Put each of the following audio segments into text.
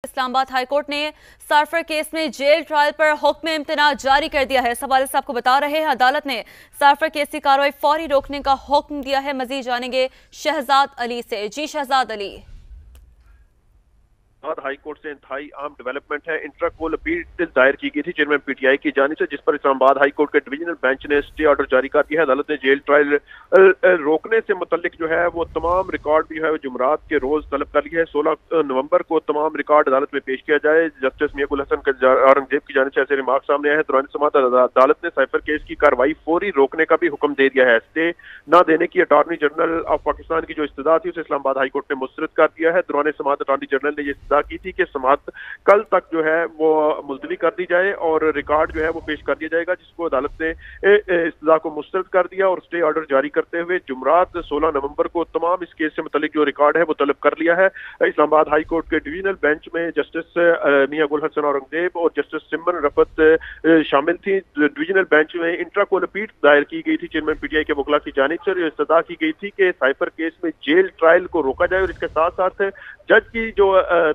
اسلام آباد high court نے سارفر case میں جیل ٹرائل پر حکم امتناع جاری کر دیا ہے۔ اس حوالے سے آپ کو بتا رہے ہیں عدالت نے سارفر کیس کی کارروائی فوری روکنے کا حکم دیا ہے۔ مزید جانیں گے شہزاد علی سے۔ جی شہزاد علی، ہائی کورٹ سے انتہائی اہم ڈیولپمنٹ ہے۔ انٹرا کول اپیل دائر کی گئی تھی چیئرمین پی ٹی آئی کی جانب سے، جس پر اسلام آباد ہائی کورٹ کے ڈویژنل بینچ نے اسٹے آرڈر جاری کر دیا ہے۔ عدالت نے جیل ٹرائل روکنے سے متعلق جو ہے وہ تمام ریکارڈ بھی ہے جمعرات کے روز طلب کر لیا ہے۔ 16 نومبر کو تمام ریکارڈ عدالت میں پیش کیا جائے۔ جسٹس میاں گل حسن اورنگزیب کی جانب سے ایسے ریمارک سامنے آئے ہیں۔ دوران سماعت عدالت نے سائفر کیس کی کارروائی فوری روکنے کا بھی حکم دے دیا ہے۔ اسٹے نہ دینے کی اٹارنی جنرل آف پاکستان کی جو استدعا تھی اسے اسلام آباد ہائی کورٹ نے مسترد کر دیا ہے۔ دوران سماعت اٹارنی جنرل نے یہ استدعا کی تھی کہ کل تک جو ہے وہ ملتوی کر دی جائے اور ریکارڈ جو ہے وہ پیش کر دیا جائے گا، جس کو عدالت نے استدعا کو مسترد کر دیا اور اسٹے آرڈر جاری کرتے ہوئے جمعرات 16 نومبر کو تمام اس کیس سے متعلق جو ریکارڈ ہے وہ طلب کر لیا ہے۔ اسلام آباد ہائی کورٹ کے ڈویژنل بینچ میں جسٹس میاں گل حسن اورنگزیب اور جسٹس سمن رفت شامل تھی۔ ڈویژنل بینچ میں انٹرا کول اپیل دائر کی گئی تھی چیئرمین پی ٹی آئی کے وکلا کی جانب سے، استدعا کی گئی تھی کہ سائفر کیس میں جیل ٹرائل کو روکا جائے اور اس کے ساتھ ساتھ جج کی جو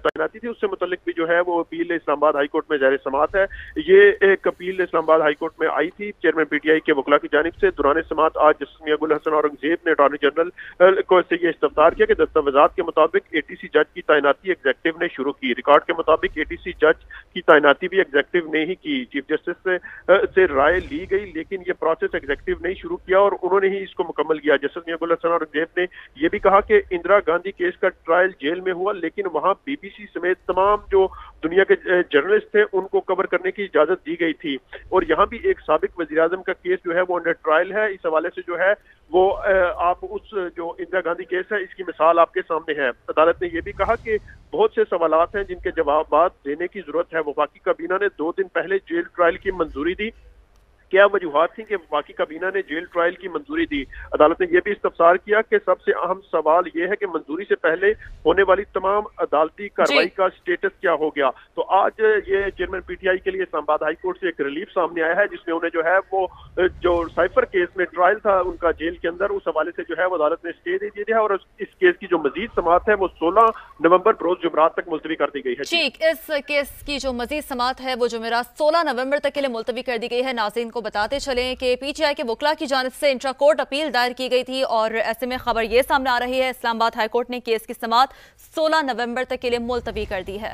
تعیناتی تھی اس سے متعلق بھی جو ہے وہ اپیل اسلام آباد ہائی کورٹ میں زیر سماعت ہے۔ یہ ایک اپیل اسلام آباد ہائی کورٹ میں آئی تھی چیئرمین پی ٹی آئی کے وکلا کی جانب سے۔ دوران سماعت آج جسٹس میاں گل حسن اورنگزیب نے اٹارنی جنرل کو سے یہ استفسار کیا کہ دستاویزات کے مطابق اے ٹی سی جج کی تعیناتی ایگزیکٹو نے شروع کی۔ ریکارڈ کے مطابق اے ٹی سی جج کی تعیناتی بھی ایگزیکٹو نے ہی کی۔ چیف جسٹس سے رائے لی گئی لیکن یہ پروسیس ایگزیکٹو نہیں شروع کیا اور انہوں نے ہی اس کو مکمل کیا۔ جسٹس میاں گل حسن اورنگزیب نے یہ بھی کہا کہ اندرا گاندھی کیس کا ٹرائل جیل میں ہوا لیکن وہاں بی بی سی سمیت تمام جو دنیا کے جرنلسٹ تھے ان کو کور کرنے کی اجازت دی گئی تھی، اور یہاں بھی ایک سابق وزیر اعظم کا کیس جو ہے وہ انڈر ٹرائل ہے۔ اس حوالے سے جو ہے وہ آپ اس جو اندرا گاندھی کیس ہے اس کی مثال آپ کے سامنے ہے۔ عدالت نے یہ بھی کہا کہ بہت سے سوالات ہیں جن کے جوابات دینے کی ضرورت ہے۔ وفاقی کابینہ نے 2 دن پہلے جیل ٹرائل کی منظوری دی۔ کیا وجوہات تھیں کہ وفاقی کابینہ نے جیل ٹرائل کی منظوری دی؟ عدالت نے یہ بھی استفسار کیا کہ سب سے اہم سوال یہ ہے کہ منظوری سے پہلے ہونے والی تمام عدالتی کارروائی کا سٹیٹس کیا ہو گیا۔ تو آج یہ چیئرمین پی ٹی آئی کے لیے اسلام آباد ہائی کورٹ سے ایک ریلیف سامنے آیا ہے جس میں انہیں جو ہے وہ جو سائفر کیس میں ٹرائل تھا ان کا جیل کے اندر، اس حوالے سے جو ہے وہ عدالت نے اسٹے دے دیا ہے اور اس کیس کی جو مزید سماعت ہے وہ 16 نومبر روز جمعرات تک ملتوی کر دی گئی ہے۔ ٹھیک، اس کیس کی جو مزید سماعت ہے وہ جمعرات 16 نومبر تک کے لیے ملتوی کر دی گئی ہے۔ ناظرین کو بتاتے چلیں کہ پی ٹی آئی کے وکلا کی جانب سے انٹرا کورٹ اپیل دائر کی گئی تھی اور ایسے میں خبر یہ سامنے آ رہی ہے اسلام آباد ہائی کورٹ نے کیس کی سماعت 16 نومبر تک کے لیے ملتوی کر دی ہے۔